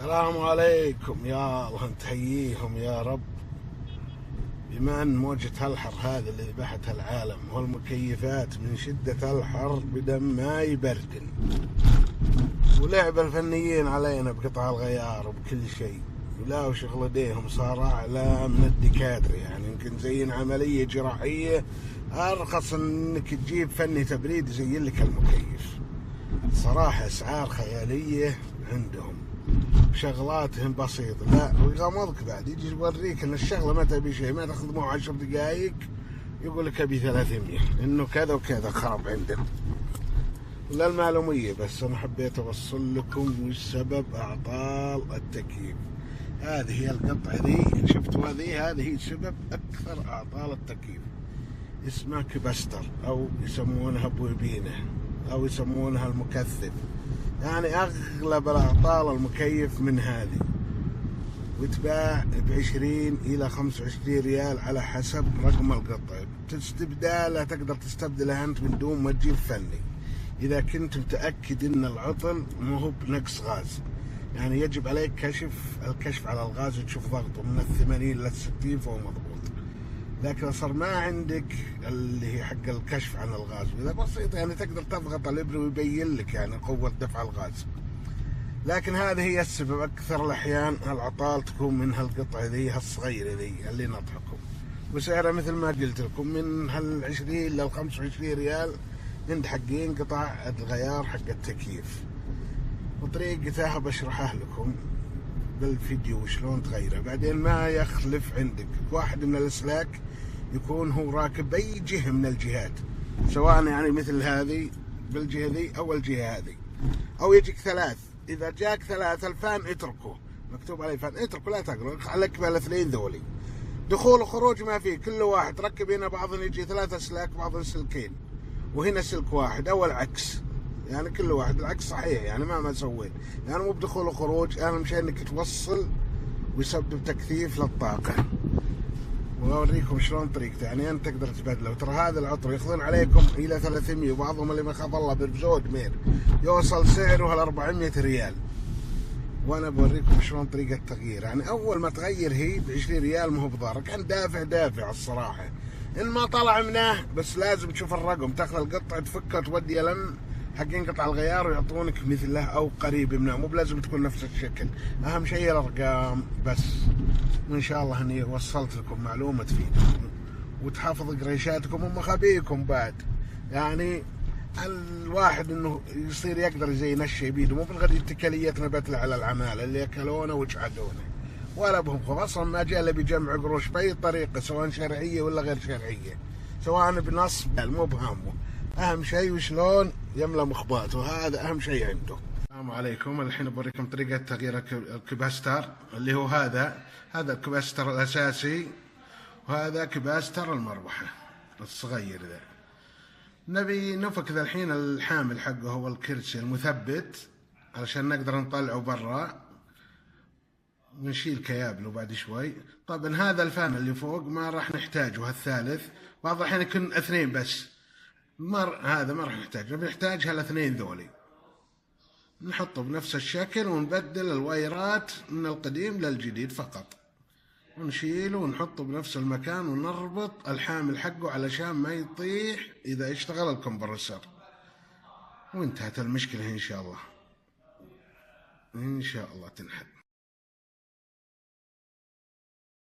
السلام عليكم، يا الله نتحييهم يا رب. بما ان موجة الحر هذه اللي ذبحتها العالم والمكيفات من شدة الحر بدم ما يبردن، ولعب الفنيين علينا بقطع الغيار وبكل شيء، ولا وشغل ايديهم صار اعلى من الدكاترة. يعني يمكن زين عملية جراحية ارخص انك تجيب فني تبريد يزين لك المكيف. صراحة اسعار خيالية عندهم، شغلاتهم بسيطة، لا ويغمضك بعد يجي يوريك ان الشغلة ما تبي شيء، ما تاخذ معه 10 دقائق يقول لك ابي 300 انه كذا وكذا خرب عندنا. لا المعلومية بس انا حبيت اوصل لكم وش سبب اعطال التكييف. هذه هي القطعة ذي شفتوا، هذه هي سبب اكثر اعطال التكييف. اسمها كبستر او يسمونها بويبينة او يسمونها المكثف. يعني اغلب الاعطال المكيف من هذه، وتباع ب20 إلى 25 ريال على حسب رقم القطع. تستبدالها تقدر تستبدلها انت من دون ما تجيب فني اذا كنت متاكد ان العطل مو هو بنقص غاز. يعني يجب عليك الكشف على الغاز وتشوف ضغطه من 80 إلى 60 فهو مضبوط. لكن صار ما عندك اللي هي حق الكشف عن الغاز، واذا بسيط يعني تقدر تضغط الابره ويبين لك يعني قوه دفع الغاز. لكن هذه هي السبب. اكثر الاحيان العطال تكون من هالقطعه ذي الصغيره ذي اللي نطحكم، وسعرها مثل ما قلت لكم من هال20 لل 25 ريال عند حقين قطع الغيار حق التكييف. وطريقتها بشرحها لكم بالفيديو شلون تغيره. بعدين ما يخلف عندك واحد من الاسلاك يكون هو راكب اي جهه من الجهات، سواء يعني مثل هذه بالجهه ذي او الجهه هذه، او يجيك ثلاث. اذا جاك ثلاث الفان اتركه، مكتوب عليه فان اتركه لا تقرأ، عليك بالاثنين ذولي. دخول وخروج ما فيه، كل واحد ركب هنا بعض يجي 3 اسلاك بعض سلكين، وهنا سلك واحد او العكس. يعني كل واحد العكس صحيح، يعني ما سويت يعني مو بدخول وخروج. اهم شيء انك توصل ويسبب تكثيف للطاقة. واوريكم شلون طريقته. يعني انت تقدر تبدله، وترى هذا العطر ياخذون عليكم الى 300، وبعضهم اللي ما خاف الله برفزود مير يوصل سعره 400 ريال. وانا بوريكم شلون طريقة تغيير. يعني اول ما تغير هي ب20 ريال ما هو بضارك، كان دافع الصراحة. ان ما طلع منه بس لازم تشوف الرقم، تاخذ القطعة تفكها تودي لم حقين قطع الغيار ويعطونك مثله او قريب منه، مو بلازم تكون نفس الشكل. اهم شيء الارقام بس. وان شاء الله اني وصلت لكم معلومه تفيدكم وتحافظ قريشاتكم ومخابيكم بعد. يعني الواحد انه يصير يقدر يزين الشيء بيده، مو بالغد اتكاليتنا بتلع على العماله اللي اكلونا وجحدونا ولا بهم خوف. اصلا ما جاء الا بيجمع قروش باي طريقه، سواء شرعيه ولا غير شرعيه، سواء بنص مو بهمه. اهم شيء وشلون يملى مخباته، هذا اهم شيء عنده. السلام عليكم. الحين بوريكم طريقه تغيير الكباستر، اللي هو هذا الكباستر الاساسي، وهذا كباستر المروحه الصغير ذا. نبي نفك ذا الحين الحامل حقه هو الكرسي المثبت علشان نقدر نطلعه برا ونشيل كيابله بعد شوي. طبعا هذا الفان اللي فوق ما راح نحتاجه، الثالث بعض الحين يكون 2 بس، هذا ما راح نحتاجه، بنحتاج هالاثنين ذولي. نحطه بنفس الشكل ونبدل الوايرات من القديم للجديد فقط، ونشيله ونحطه بنفس المكان ونربط الحامل حقه علشان ما يطيح إذا اشتغل الكمبرسر. وانتهت المشكلة إن شاء الله تنحل.